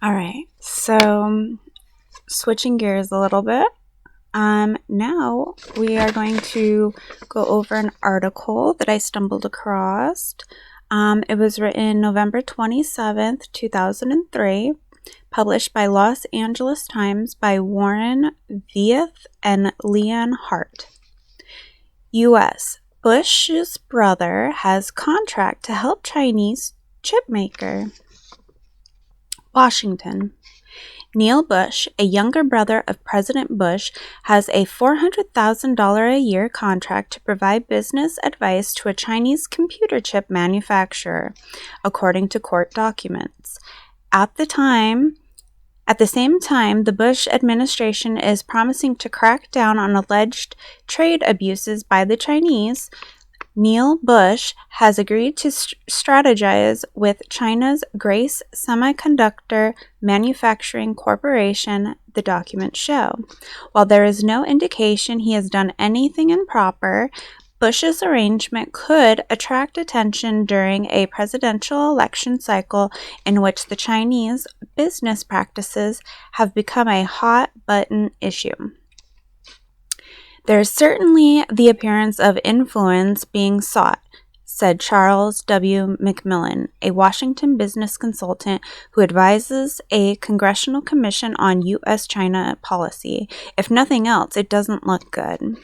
All right, so switching gears a little bit. Now we are going to go over an article that I stumbled across. It was written November 27th, 2003, published by Los Angeles Times by Warren Vieth and Leon Hart. U.S. Bush's brother has contract to help Chinese chip maker. Washington. Neil Bush, a younger brother of President Bush, has a $400,000 a year contract to provide business advice to a Chinese computer chip manufacturer, according to court documents. At the same time, the Bush administration is promising to crack down on alleged trade abuses by the Chinese. Neil Bush has agreed to strategize with China's Grace Semiconductor Manufacturing Corporation, the documents show. While there is no indication he has done anything improper, Bush's arrangement could attract attention during a presidential election cycle in which the Chinese business practices have become a hot-button issue. There is certainly the appearance of influence being sought, said Charles W. McMillan, a Washington business consultant who advises a congressional commission on U.S.-China policy. If nothing else, it doesn't look good.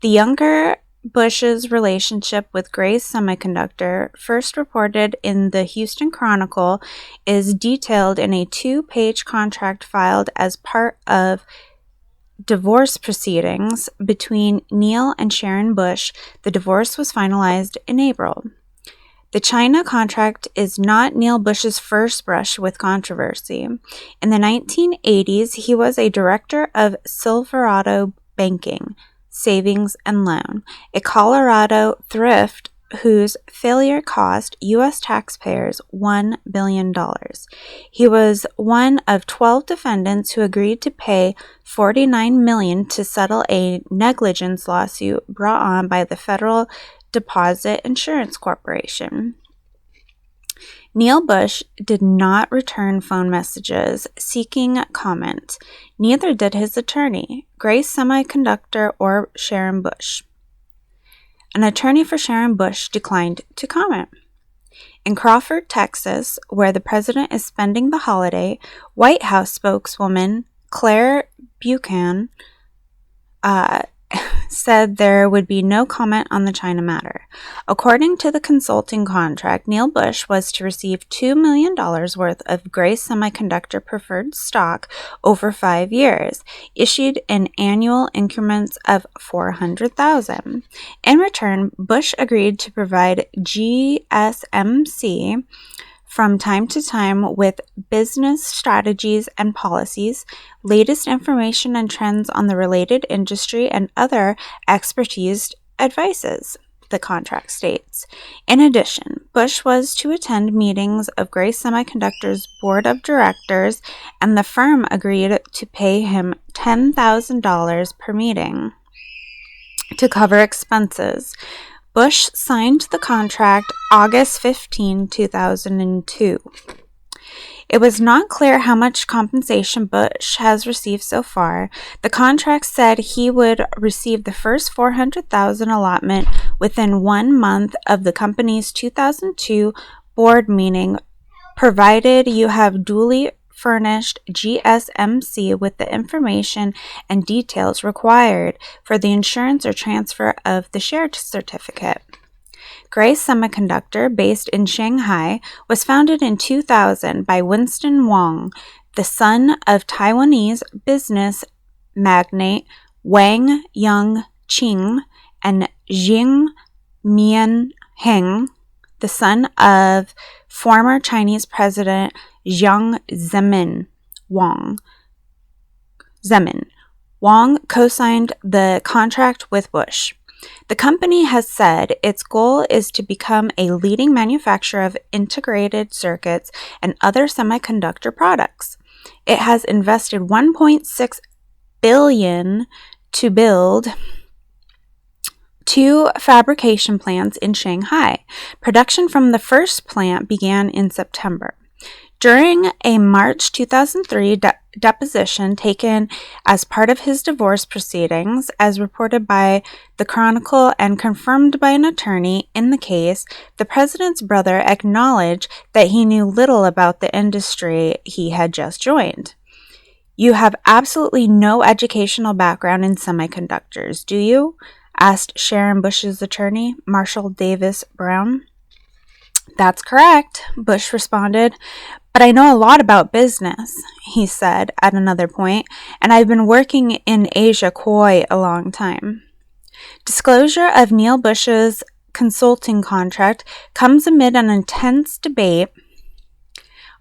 The younger Bush's relationship with Grace Semiconductor, first reported in the Houston Chronicle, is detailed in a 2-page contract filed as part of divorce proceedings between Neil and Sharon Bush. The divorce was finalized in April. The China contract is not Neil Bush's first brush with controversy. In the 1980s, he was a director of Silverado Banking, Savings and Loan, a Colorado thrift whose failure cost U.S. taxpayers $1 billion. He was one of 12 defendants who agreed to pay $49 million to settle a negligence lawsuit brought on by the Federal Deposit Insurance Corporation. Neil Bush did not return phone messages seeking comment. Neither did his attorney, Grace Semiconductor or Sharon Bush. An attorney for Sharon Bush declined to comment. In Crawford, Texas, where the president is spending the holiday, White House spokeswoman Claire Buchan said there would be no comment on the China matter. According to the consulting contract, Neil Bush was to receive $2 million worth of Grace Semiconductor preferred stock over 5 years, issued in annual increments of $400,000. In return, Bush agreed to provide GSMC from time to time with business strategies and policies, latest information and trends on the related industry, and other expertise advices, the contract states. In addition, Bush was to attend meetings of Grace Semiconductor's board of directors, and the firm agreed to pay him $10,000 per meeting to cover expenses. Bush signed the contract August 15, 2002. It was not clear how much compensation Bush has received so far. The contract said he would receive the first $400,000 allotment within 1 month of the company's 2002 board meeting, provided you have duly furnished GSMC with the information and details required for the insurance or transfer of the share certificate. Grace Semiconductor, based in Shanghai, was founded in 2000 by Winston Wang, the son of Taiwanese business magnate Wang Yang-ching, and Jing Mianheng, the son of former Chinese President Jiang Zemin. Wang co-signed the contract with Bush. The company has said its goal is to become a leading manufacturer of integrated circuits and other semiconductor products. It has invested $1.6 billion to build 2 fabrication plants in Shanghai. Production from the first plant began in September. During a March 2003 deposition taken as part of his divorce proceedings, as reported by the Chronicle and confirmed by an attorney in the case, the president's brother acknowledged that he knew little about the industry he had just joined. "You have absolutely no educational background in semiconductors, do you?" asked Sharon Bush's attorney, Marshall Davis Brown. "That's correct," Bush responded. "But I know a lot about business," he said at another point, "and I've been working in Asia quite a long time." Disclosure of Neil Bush's consulting contract comes amid an intense debate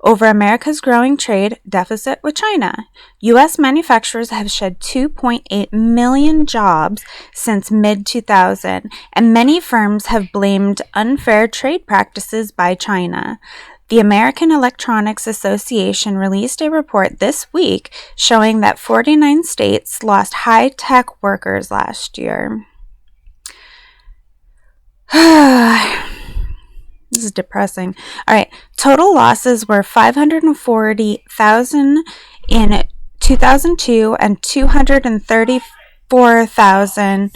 over America's growing trade deficit with China. U.S. manufacturers have shed 2.8 million jobs since mid-2000, and many firms have blamed unfair trade practices by China. The American Electronics Association released a report this week showing that 49 states lost high-tech workers last year. This is depressing. All right. Total losses were 540,000 in 2002 and 234,000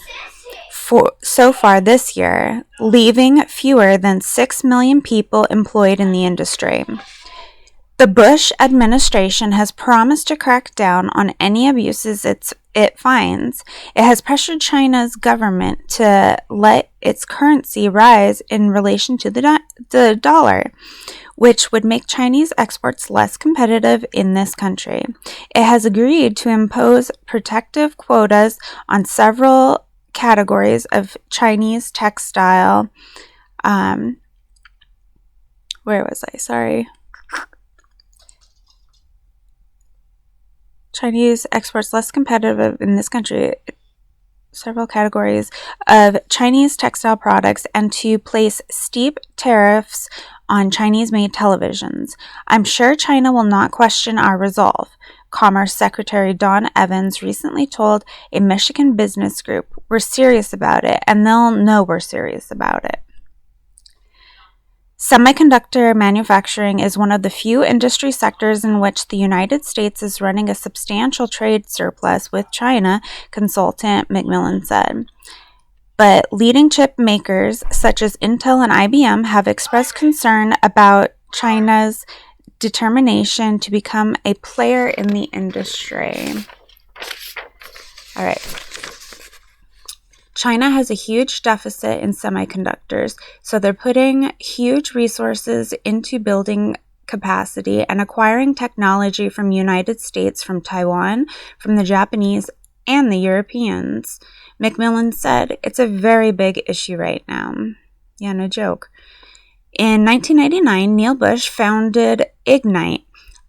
so far this year, leaving fewer than 6 million people employed in the industry. The Bush administration has promised to crack down on any abuses it finds. It has pressured China's government to let its currency rise in relation to the dollar, which would make Chinese exports less competitive in this country. It has agreed to impose protective quotas on several categories of Chinese textile. Chinese exports less competitive in this country, several categories of Chinese textile products, and to place steep tariffs on Chinese-made televisions. "I'm sure China will not question our resolve," Commerce Secretary Don Evans recently told a Michigan business group. "We're serious about it, and they'll know we're serious about it." Semiconductor manufacturing is one of the few industry sectors in which the United States is running a substantial trade surplus with China, consultant McMillan said. But leading chip makers such as Intel and IBM have expressed concern about China's determination to become a player in the industry. All right. China has a huge deficit in semiconductors, so they're putting huge resources into building capacity and acquiring technology from the United States, from Taiwan, from the Japanese, and the Europeans. McMillan said, "It's a very big issue right now." Yeah, no joke. In 1999, Neil Bush founded Ignite,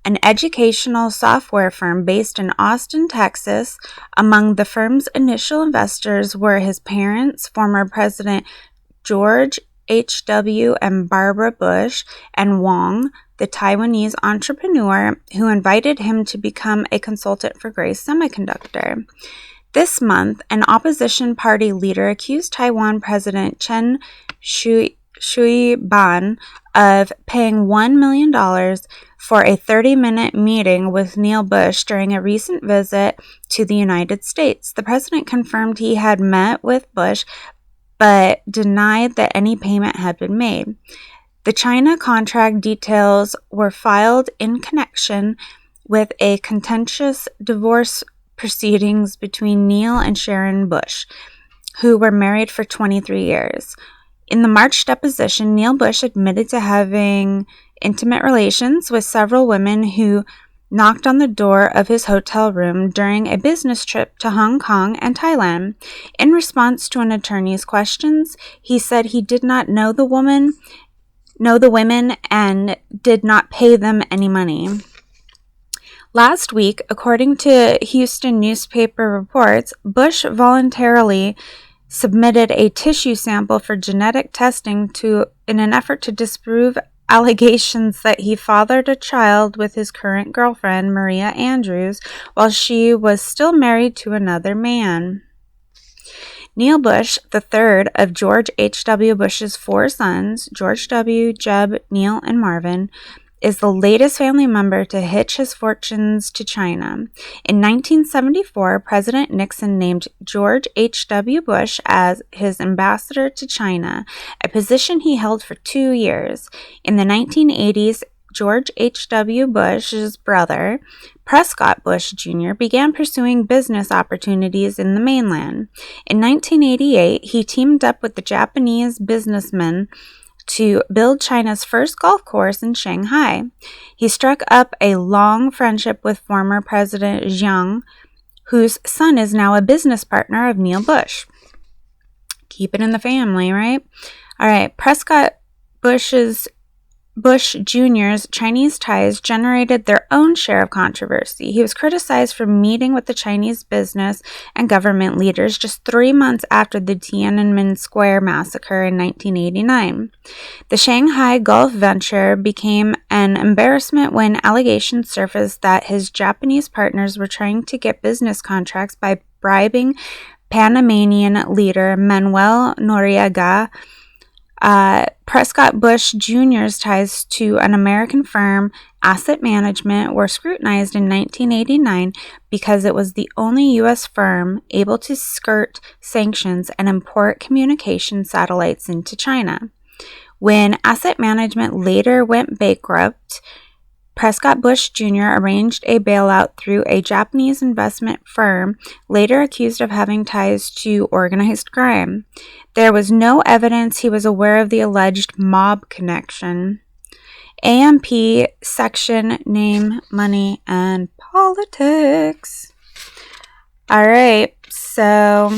an educational software firm based in Austin, Texas. Among the firm's initial investors were his parents, former President George H.W. and Barbara Bush, and Wang, the Taiwanese entrepreneur who invited him to become a consultant for Grace Semiconductor. This month, an opposition party leader accused Taiwan President Chen Shui-bian of paying $1 million for a 30-minute meeting with Neil Bush during a recent visit to the United States. The president confirmed he had met with Bush, but denied that any payment had been made. The China contract details were filed in connection with a contentious divorce proceedings between Neil and Sharon Bush, who were married for 23 years. In the March deposition, Neil Bush admitted to having intimate relations with several women who knocked on the door of his hotel room during a business trip to Hong Kong and Thailand. In response to an attorney's questions, he said he did not know the women and did not pay them any money. Last week, according to Houston newspaper reports, Bush voluntarily submitted a tissue sample for genetic testing in an effort to disprove allegations that he fathered a child with his current girlfriend, Maria Andrews, while she was still married to another man. Neil Bush, the third of George H.W. Bush's four sons, George W., Jeb, Neil, and Marvin, is the latest family member to hitch his fortunes to China. In 1974, President Nixon named George H.W. Bush as his ambassador to China, a position he held for 2 years. In the 1980s, George H.W. Bush's brother, Prescott Bush Jr., began pursuing business opportunities in the mainland. In 1988, he teamed up with the Japanese businessman to build China's first golf course in Shanghai. He struck up a long friendship with former President Jiang, whose son is now a business partner of Neil Bush. Keep it in the family, right? All right, Prescott Bush Jr.'s Chinese ties generated their own share of controversy. He was criticized for meeting with the Chinese business and government leaders just 3 months after the Tiananmen Square massacre in 1989. The Shanghai Golf venture became an embarrassment when allegations surfaced that his Japanese partners were trying to get business contracts by bribing Panamanian leader Manuel Noriega. Prescott Bush Jr.'s ties to an American firm, Asset Management, were scrutinized in 1989 because it was the only U.S. firm able to skirt sanctions and import communication satellites into China. When Asset Management later went bankrupt, Prescott Bush Jr. arranged a bailout through a Japanese investment firm, later accused of having ties to organized crime. There was no evidence he was aware of the alleged mob connection. AMP section, Name, Money, and Politics. All right, so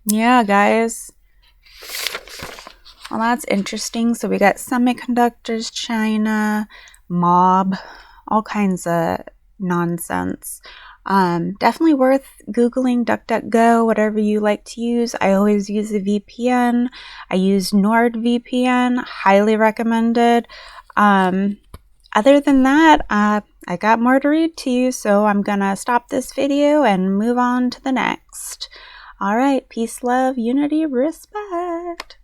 yeah, guys. Well, that's interesting. So we got semiconductors, China, mob, all kinds of nonsense. Definitely worth Googling, DuckDuckGo, whatever you like to use. I always use a VPN. I use NordVPN, highly recommended. Other than that, I got more to read to you, so I'm gonna stop this video and move on to the next. All right, peace, love, unity, respect.